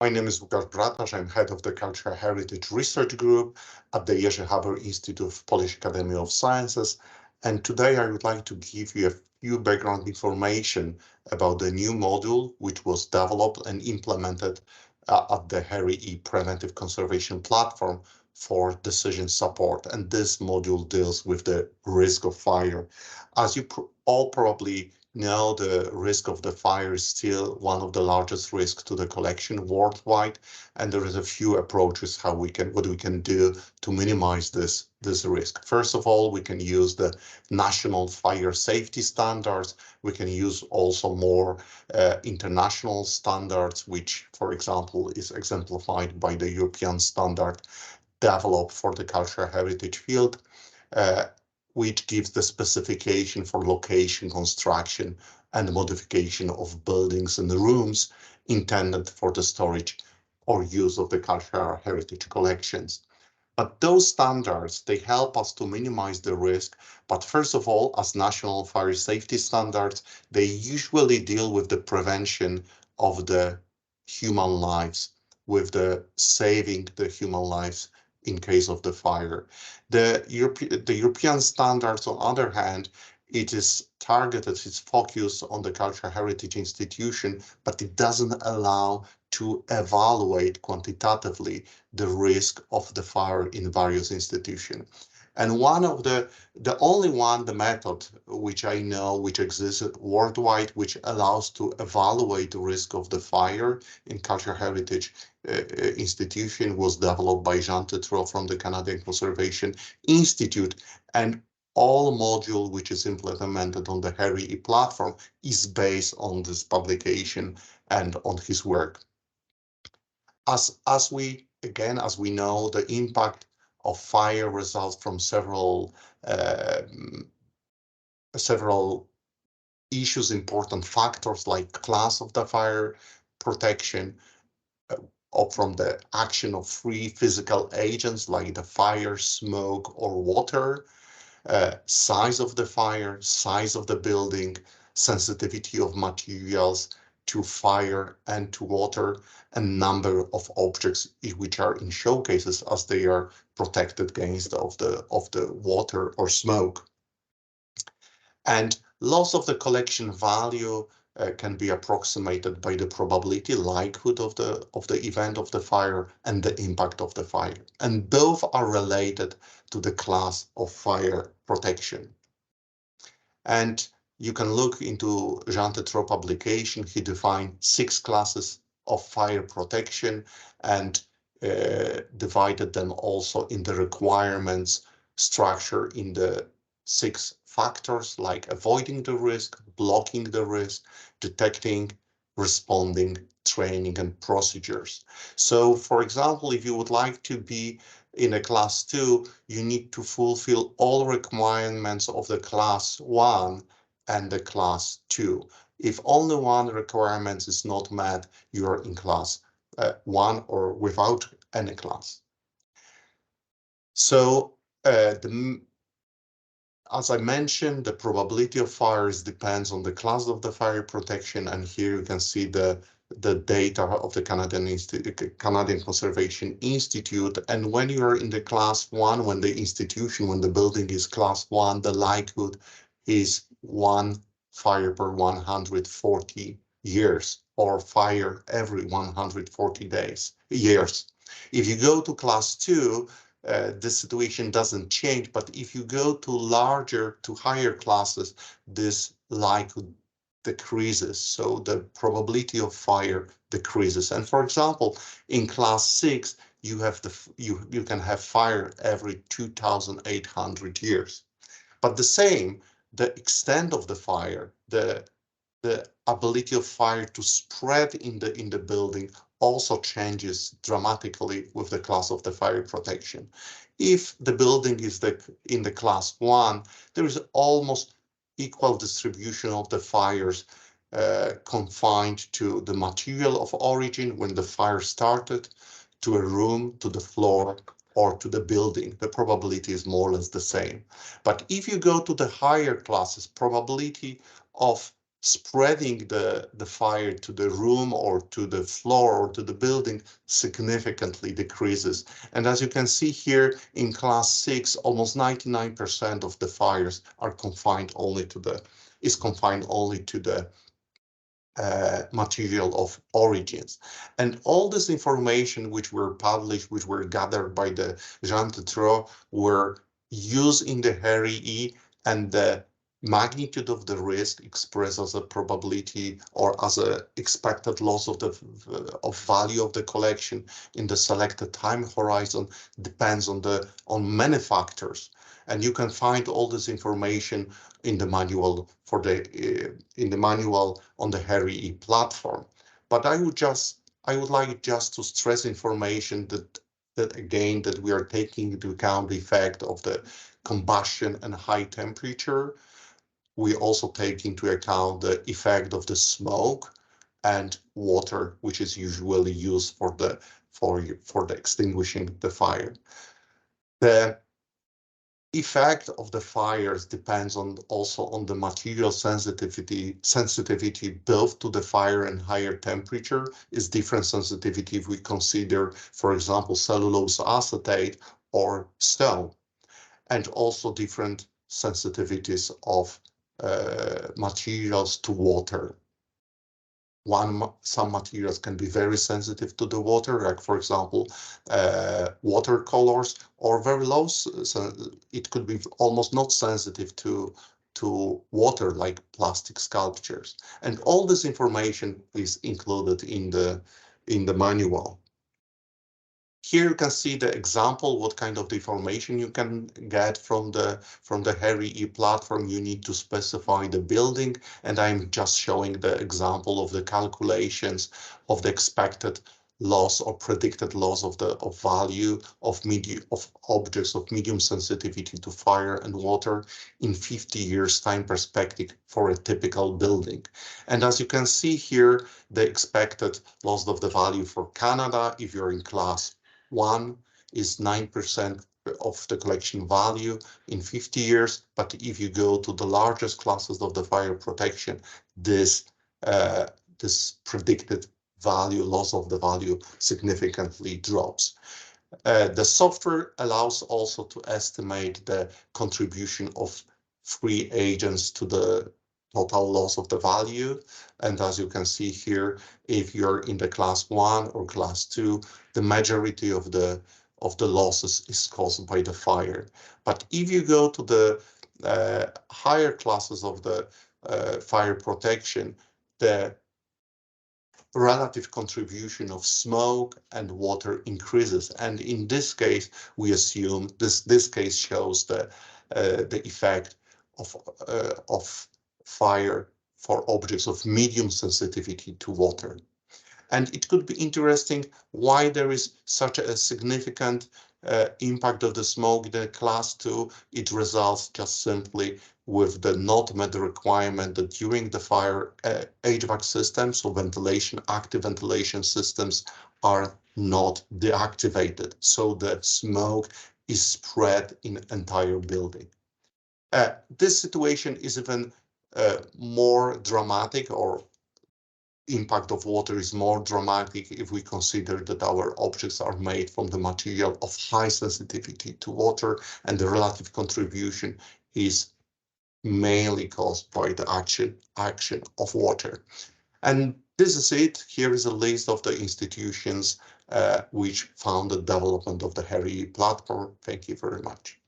My name is Łukasz Bratasz. I'm head of the Cultural Heritage Research Group at the Jerzy Haber Institute of Polish Academy of Sciences. And today I would like to give you a few background information about the new module which was developed and implemented at the HERIe Preventive Conservation Platform for decision support. And this module deals with the risk of fire. As you all probably know, the risk of the fire is still one of the largest risks to the collection worldwide, and there is a few approaches what we can do to minimize this risk. First of all, we can use the national fire safety standards. We can use also more international standards, which, for example, is exemplified by the European standard developed for the cultural heritage field. Which gives the specification for location, construction, and modification of buildings and rooms intended for the storage or use of the cultural heritage collections. But those standards, they help us to minimize the risk. But first of all, as national fire safety standards, they usually deal with the prevention of the human lives, with the saving the human lives in case of the fire. The European standards, on the other hand, it is targeted, it's focused on the cultural heritage institution, but it doesn't allow to evaluate quantitatively the risk of the fire in various institutions. And one of the only one, the method which I know, which exists worldwide, which allows to evaluate the risk of the fire in cultural heritage institution was developed by Jean Tétreault from the Canadian Conservation Institute. And all module which is implemented on the HERIe platform is based on this publication and on his work. As we know, the impact of fire results from several issues, important factors like class of the fire protection, or from the action of free physical agents like the fire, smoke, or water, size of the fire, size of the building, sensitivity of materials to fire and to water, and number of objects which are in showcases as they are protected against of the water or smoke. And loss of the collection value can be approximated by the probability likelihood of the event of the fire and the impact of the fire. And both are related to the class of fire protection. And you can look into Jean Tétreault publication. He defined 6 classes of fire protection and divided them also in the requirements structure in the 6 factors, like avoiding the risk, blocking the risk, detecting, responding, training, and procedures. So, for example, if you would like to be in a class 2, you need to fulfill all requirements of the class 1 and the class 2. If only one requirement is not met, you are in class 1 or without any class. So as I mentioned, the probability of fires depends on the class of the fire protection, and here you can see the data of the Canadian Conservation Institute. And when you are in the class 1, when the building is class 1, the likelihood is 1 fire per 140 years, or fire every 140 years. If you go to class 2, the situation doesn't change, but if you go to higher classes, this likelihood decreases, so the probability of fire decreases. And for example, in class 6, you can have fire every 2,800 years. But the extent of the fire, the ability of fire to spread in the building also changes dramatically with the class of the fire protection. If the building is in the class 1, there is almost equal distribution of the fires confined to the material of origin when the fire started, to a room, to the floor, or to the building. The probability is more or less the same. But if you go to the higher classes, probability of spreading the fire to the room or to the floor or to the building significantly decreases. And as you can see here in class 6, almost 99% of the fires are confined only to the material of origins. And all this information which were published, which were gathered by the Jean Tétreault, were used in the HERIe, and the magnitude of the risk expressed as a probability or as a expected loss of the value of the collection in the selected time horizon depends on many factors. And you can find all this information in the manual on the HERIe platform. But I would like just to stress information that again that we are taking into account the effect of the combustion and high temperature. We also take into account the effect of the smoke and water, which is usually used for the extinguishing the fire. The effect of the fires depends also on the material sensitivity both to the fire and higher temperature. Is different sensitivity if we consider, for example, cellulose acetate or stone, and also different sensitivities of materials to water. Some materials can be very sensitive to the water, like for example, watercolors, or very low, so it could be almost not sensitive to water, like plastic sculptures. And all this information is included in the manual. Here you can see the example, what kind of information you can get from the HERIe platform. You need to specify the building, and I'm just showing the example of the calculations of the expected loss or predicted loss of value of objects of medium sensitivity to fire and water in 50 years time perspective for a typical building. And as you can see here, the expected loss of the value for Canada, if you're in class 1, is 9% of the collection value in 50 years. But if you go to the largest classes of the fire protection, this predicted loss of the value significantly drops. The software allows also to estimate the contribution of free agents to the total loss of the value. And as you can see here, if you're in the class 1 or class 2, the majority of the losses is caused by the fire. But if you go to the higher classes of the fire protection, the relative contribution of smoke and water increases. And in this case, we assume this case shows the effect of fire for objects of medium sensitivity to water. And it could be interesting why there is such a significant impact of the smoke in the class 2. It results just simply with the not met requirement that during the fire, HVAC systems, so active ventilation systems, are not deactivated. So the smoke is spread in entire building. This situation is even more dramatic, or impact of water is more dramatic if we consider that our objects are made from the material of high sensitivity to water, and the relative contribution is mainly caused by the action of water. And this is it. Here is a list of the institutions which found the development of the HERIe platform. Thank you very much.